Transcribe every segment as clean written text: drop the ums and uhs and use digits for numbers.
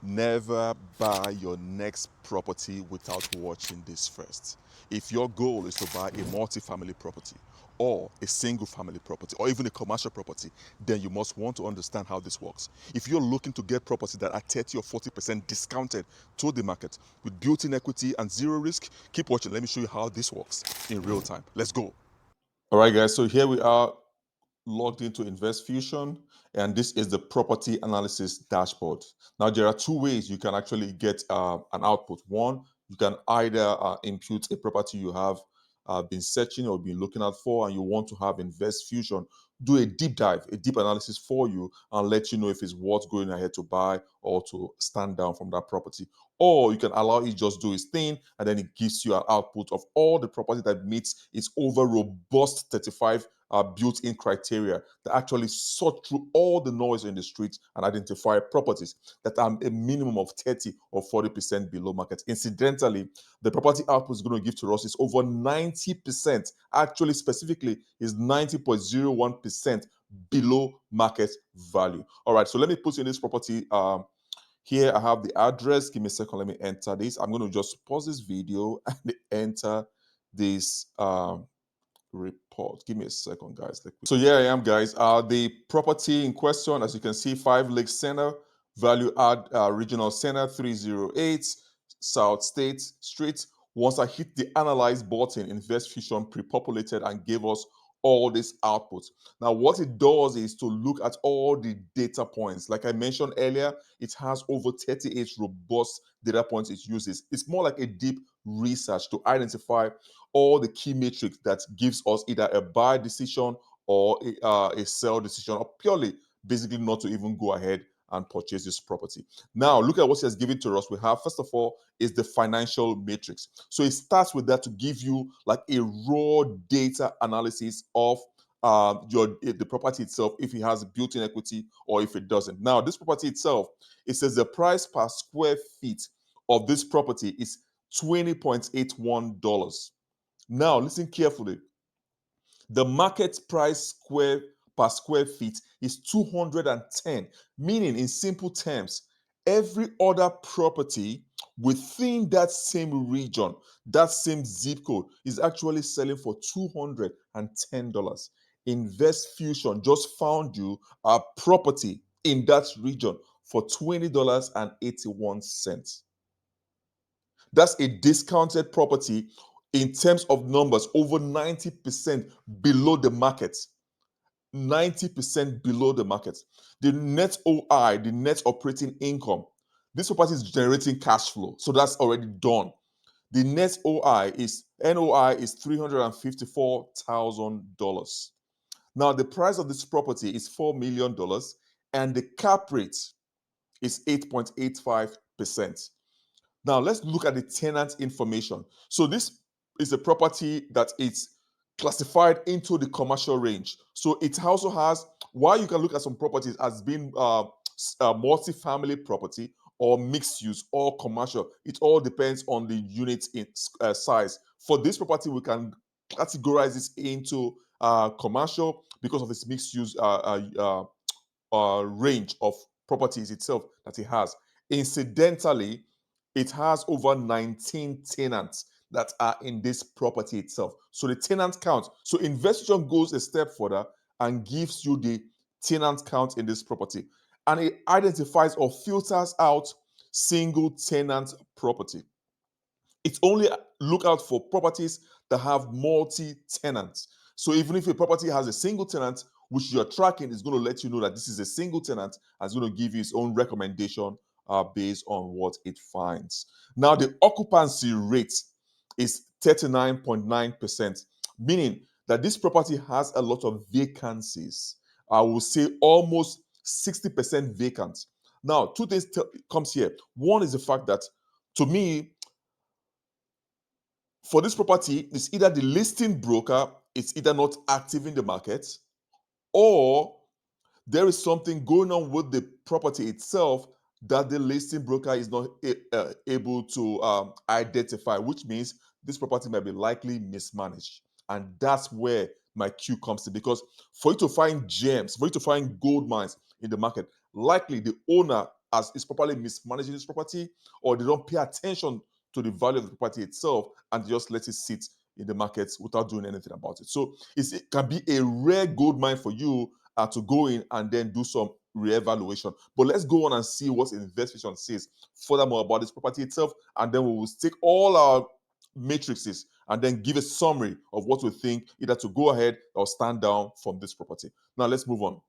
Never buy your next property without watching this first. If your goal is to buy a multifamily property or a single family property or even a commercial property, then you must want to understand how this works. If you're looking to get property that are 30 or 40% discounted to the market with built-in equity and zero risk, keep watching. Let me show you how this works in real time. Let's go. All right, guys. So here we are logged into InvestFusion, and this is the property analysis dashboard. Now, there are two ways you can actually get an output. One, you can either impute a property you have been searching or been looking out for, and you want to have InvestFusion do a deep dive, a deep analysis for you, and let you know if it's worth going ahead to buy or to stand down from that property. Or you can allow it just do its thing, and then it gives you an output of all the property that meets its over robust 35 built-in criteria that actually sort through all the noise in the streets and identify properties that are a minimum of 30 or 40% below market. Incidentally, the property output is going to give to us is over 90%. Actually, specifically, is 90.01% below market value. All right, so let me put in this property. Here I have the address. Give me a second. Let me enter this. I'm going to just pause this video and enter this report. Give me a second, guys. So here I am, guys. The property in question, as you can see, 5 Lake Center, Value Add Regional Center, 308 South State Street. Once I hit the Analyze button, InvestFusion pre-populated and gave us all this output. Now, what it does is to look at all the data points. Like I mentioned earlier, it has over 38 robust data points it uses. It's more like a deep research to identify all the key metrics that gives us either a buy decision or a sell decision, or purely basically not to even go ahead and purchase this property. Now, look at what he has given to us. We have, first of all, is the financial matrix. So it starts with that to give you like a raw data analysis of the property itself, if it has built-in equity or if it doesn't. Now, this property itself, it says the price per square feet of this property is $20.81. Now, listen carefully. The market price per square feet is 210, meaning in simple terms, every other property within that same region, that same zip code is actually selling for $210. InvestFusion just found you a property in that region for $20.81. That's a discounted property in terms of numbers, over 90% below the market. 90% below the market. The net OI, the net operating income, this property is generating cash flow. So that's already done. The net OI is NOI is $354,000. Now, the price of this property is $4 million and the cap rate is 8.85%. Now, let's look at the tenant information. So this is a property that is classified into the commercial range. So it also has, while you can look at some properties as being multi-family property or mixed use or commercial, it all depends on the unit in size. For this property, we can categorize this into commercial because of its mixed use range of properties itself that it has. Incidentally, it has over 19 tenants that are in this property itself. So the tenant count. So Investion goes a step further and gives you the tenant count in this property. And it identifies or filters out single tenant property. It's only look out for properties that have multi-tenants. So even if a property has a single tenant, which you're tracking, is going to let you know that this is a single tenant and it's going to give you its own recommendation based on what it finds. Now, the occupancy rate is 39.9%, meaning that this property has a lot of vacancies. I will say almost 60% vacant. Now, two things comes here. One is the fact that, to me, for this property, it's either the listing broker is either not active in the market, or there is something going on with the property itself that the listing broker is not able to identify, which means this property might be likely mismanaged. And that's where my cue comes in, because for you to find gems, for you to find gold mines in the market, likely the owner as is properly mismanaging this property, or they don't pay attention to the value of the property itself and just let it sit in the markets without doing anything about it. So it can be a rare gold mine for you to go in and then do some reevaluation. But let's go on and see what InvestFusion says furthermore about this property itself, and then we will take all our matrices and then give a summary of what we think either to go ahead or stand down from this property. Now let's move on.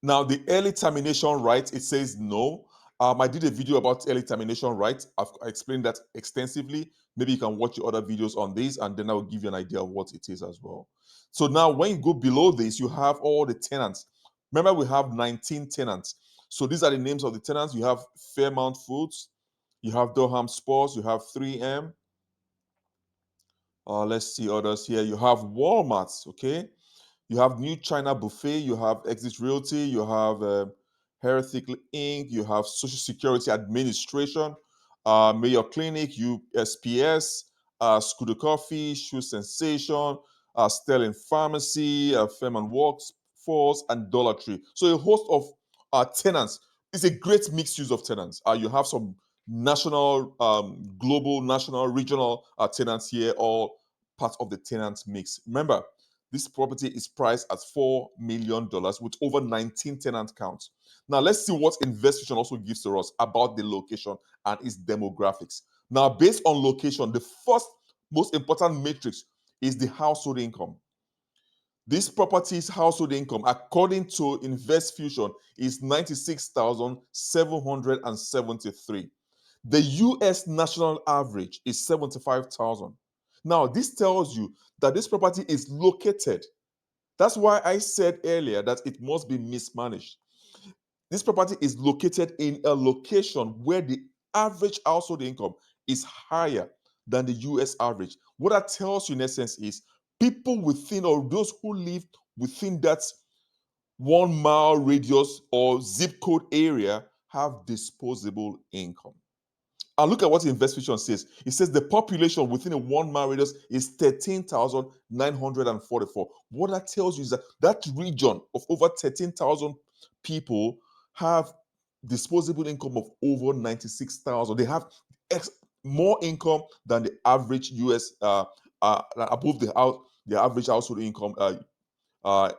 Now, the early termination right, it says no. I did a video about early termination right. I've explained that extensively. Maybe you can watch the other videos on this, and then I will give you an idea of what it is as well. So now, when you go below this, you have all the tenants. Remember, we have 19 tenants. So these are the names of the tenants. You have Fairmount Foods, you have Durham Sports, you have 3M. Let's see others here. You have Walmart, okay? You have New China Buffet, you have Exit Realty, you have Heretic Inc., you have Social Security Administration, Mayor Clinic, USPS, Scooter Coffee, Shoe Sensation, Sterling Pharmacy, Fairman Workforce, and Dollar Tree. So a host of tenants. It's a great mixed use of tenants. You have some national, global, national, regional tenants here, all part of the tenant mix. Remember, this property is priced at $4 million with over 19 tenant counts. Now, let's see what InvestFusion also gives to us about the location and its demographics. Now, based on location, the first most important matrix is the household income. This property's household income, according to InvestFusion, is $96,773. The US national average is $75,000. Now, this tells you that this property is located. That's why I said earlier that it must be mismanaged. This property is located in a location where the average household income is higher than the US average. What that tells you, in essence, is people within or those who live within that 1 mile radius or zip code area have disposable income. And look at what InvestFusion says. It says the population within a 1 mile radius is 13,944. What that tells you is that that region of over 13,000 people have disposable income of over 96,000. They have more income than the average US, above the average household uh,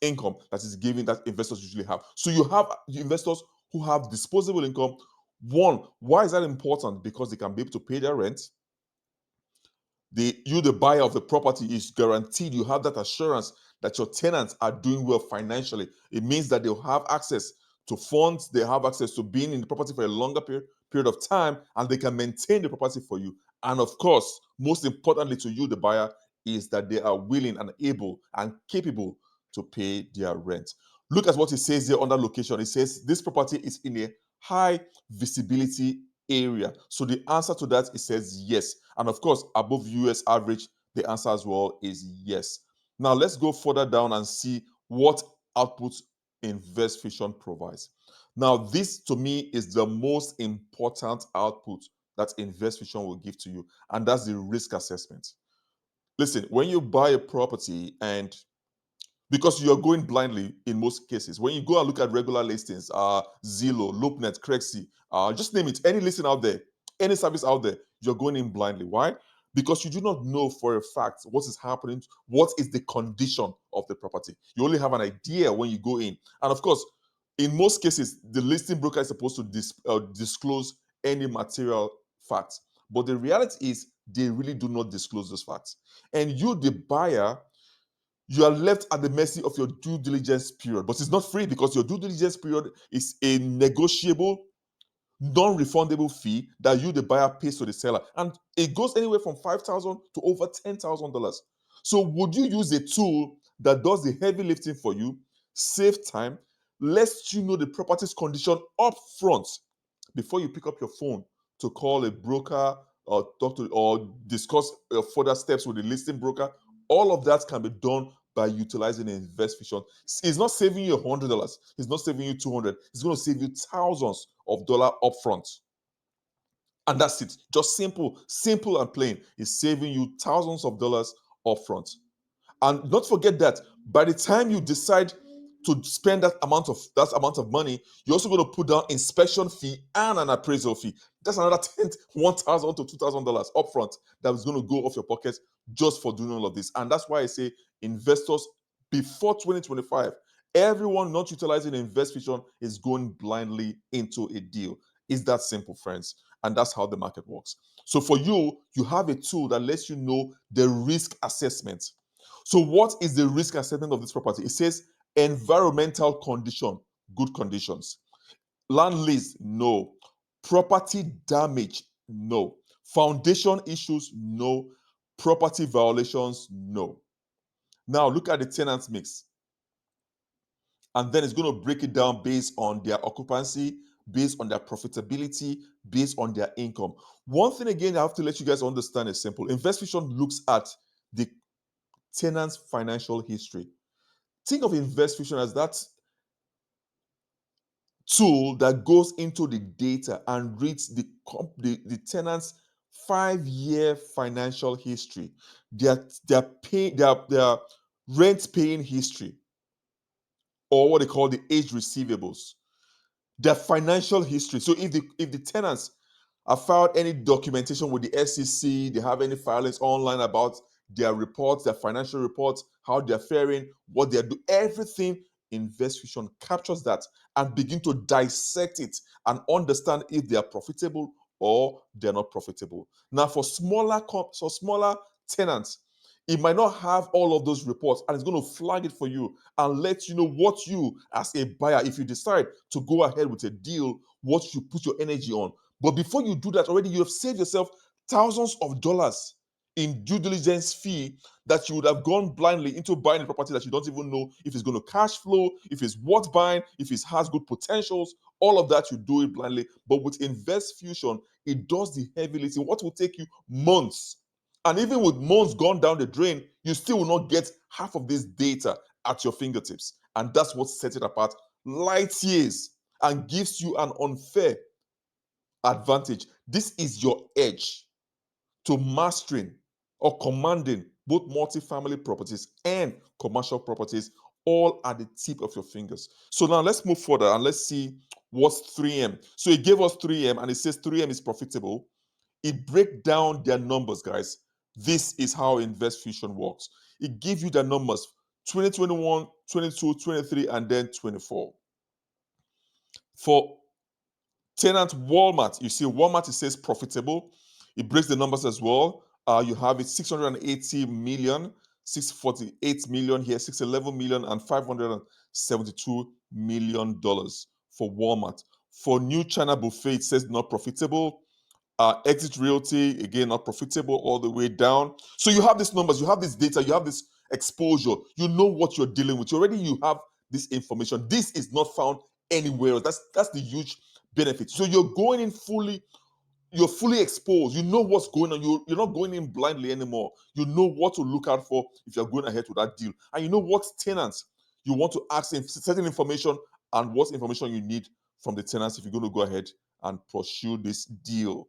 income that is given that investors usually have. So you have investors who have disposable income. One, why is that important? Because they can be able to pay their rent. The buyer of the property is guaranteed. You have that assurance that your tenants are doing well financially. It means that they'll have access to funds, they have access to being in the property for a longer period of time, and they can maintain the property for you. And of course, most importantly to you, the buyer, is that they are willing and able and capable to pay their rent. Look at what it says here under location. It says this property is in a high visibility area. So the answer to that, it says yes. And of course, above US average, the answer as well is yes. Now let's go further down and see what outputs InvestFusion provides. Now, this to me is the most important output that InvestFusion will give to you, and that's the risk assessment. Listen, when you buy a property, and because you're going blindly in most cases. When you go and look at regular listings, Zillow, LoopNet, Crexy, just name it, any listing out there, any service out there, you're going in blindly. Why? Because you do not know for a fact what is happening, what is the condition of the property. You only have an idea when you go in. And of course, in most cases, the listing broker is supposed to disclose any material facts. But the reality is, they really do not disclose those facts. And you, the buyer, you are left at the mercy of your due diligence period. But it's not free, because your due diligence period is a negotiable, non-refundable fee that you, the buyer, pays to the seller. And it goes anywhere from $5,000 to over $10,000. So would you use a tool that does the heavy lifting for you, save time, lets you know the property's condition up front before you pick up your phone to call a broker or talk to or discuss further steps with the listing broker? All of that can be done by utilizing InvestFusion. It's not saving you $100. It's not saving you $200. It's going to save you thousands of dollars upfront. And that's it. Just simple and plain. It's saving you thousands of dollars upfront. And don't forget that by the time you decide to spend that amount of money, you're also going to put down inspection fee and an appraisal fee. That's another $1,000 to $2,000 upfront that is going to go off your pocket just for doing all of this. And that's why I say investors before 2025, everyone not utilizing InvestFusion is going blindly into a deal. It's that simple, friends. And that's how the market works. So for you, you have a tool that lets you know the risk assessment. So what is the risk assessment of this property? It says environmental condition, good conditions. Land lease, no. Property damage, no. Foundation issues, no. Property violations, no. Now look at the tenant mix. And then it's going to break it down based on their occupancy, based on their profitability, based on their income. One thing again, I have to let you guys understand is simple. InvestFusion looks at the tenant's financial history. Think of InvestFusion as that tool that goes into the data and reads the tenant's 5-year financial history, their rent paying history, or what they call the age receivables, their financial history. So if the tenants have filed any documentation with the SEC, they have any filings online about their reports, their financial reports, how they're faring, what they're doing, everything, InvestFusion captures that and begin to dissect it and understand if they are profitable or they're not profitable. Now, for smaller tenants, it might not have all of those reports, and it's going to flag it for you and let you know what you, as a buyer, if you decide to go ahead with a deal, what you put your energy on. But before you do that, already you have saved yourself thousands of dollars in due diligence fee that you would have gone blindly into buying a property that you don't even know if it's going to cash flow, if it's worth buying, if it has good potentials. All of that you do it blindly. But with InvestFusion, it does the heavy lifting. What will take you months, and even with months gone down the drain, you still will not get half of this data at your fingertips. And that's what sets it apart light years and gives you an unfair advantage. This is your edge to mastering or commanding both multifamily properties and commercial properties all at the tip of your fingers. So now let's move further and let's see what's 3M. So it gave us 3M and it says 3M is profitable. It breaks down their numbers, guys. This is how InvestFusion works. It gives you the numbers 2021, 22, 23, and then 24. For tenant Walmart, you see Walmart, it says profitable. It breaks the numbers as well. You have it 680 million, 648 million here, 611 million, and $572 million for Walmart. For New China Buffet, it says not profitable. Exit Realty, again, not profitable all the way down. So you have these numbers, you have this data, you have this exposure. You know what you're dealing with. You have this information. This is not found anywhere else. That's the huge benefit. So you're fully exposed. You know what's going on. You're not going in blindly anymore. You know what to look out for if you're going ahead with that deal. And you know what tenants you want to ask certain information and what information you need from the tenants if you're going to go ahead and pursue this deal.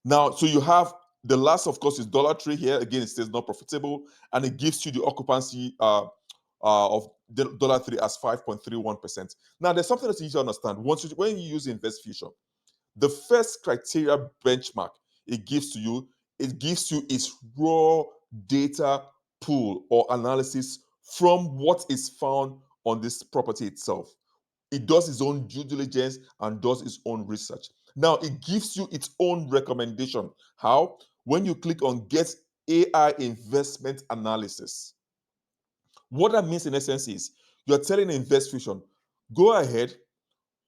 Now, so you have the last, of course, is Dollar Tree here. Again, it says not profitable, and it gives you the occupancy of the Dollar Tree as 5.31%. Now, there's something that you need to understand. When you use InvestFusion, the first criteria benchmark it gives you its raw data pool or analysis from what is found on this property itself. It does its own due diligence and does its own research. Now, it gives you its own recommendation. How? When you click on Get AI Investment Analysis. What that means in essence is you're telling InvestFusion, go ahead,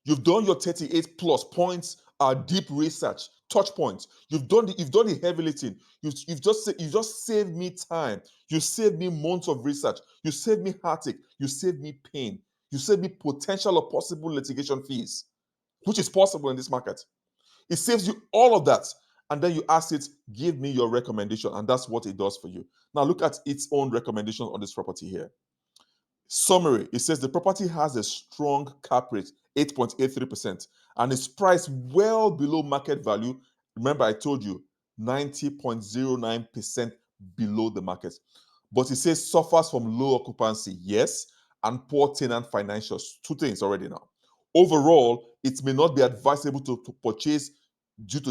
you've done your 38 plus points, deep research, touch points. You've done the heavy lifting. You just saved me time. You saved me months of research. You saved me heartache. You saved me pain. You saved me potential or possible litigation fees, which is possible in this market. It saves you all of that. And then you ask it, give me your recommendation. And that's what it does for you. Now look at its own recommendation on this property here. Summary, it says the property has a strong cap rate, 8.83%, and is priced well below market value. Remember, I told you 90.09% below the market. But it says suffers from low occupancy, yes, and poor tenant financials. Two things already now. Overall, it may not be advisable to purchase due to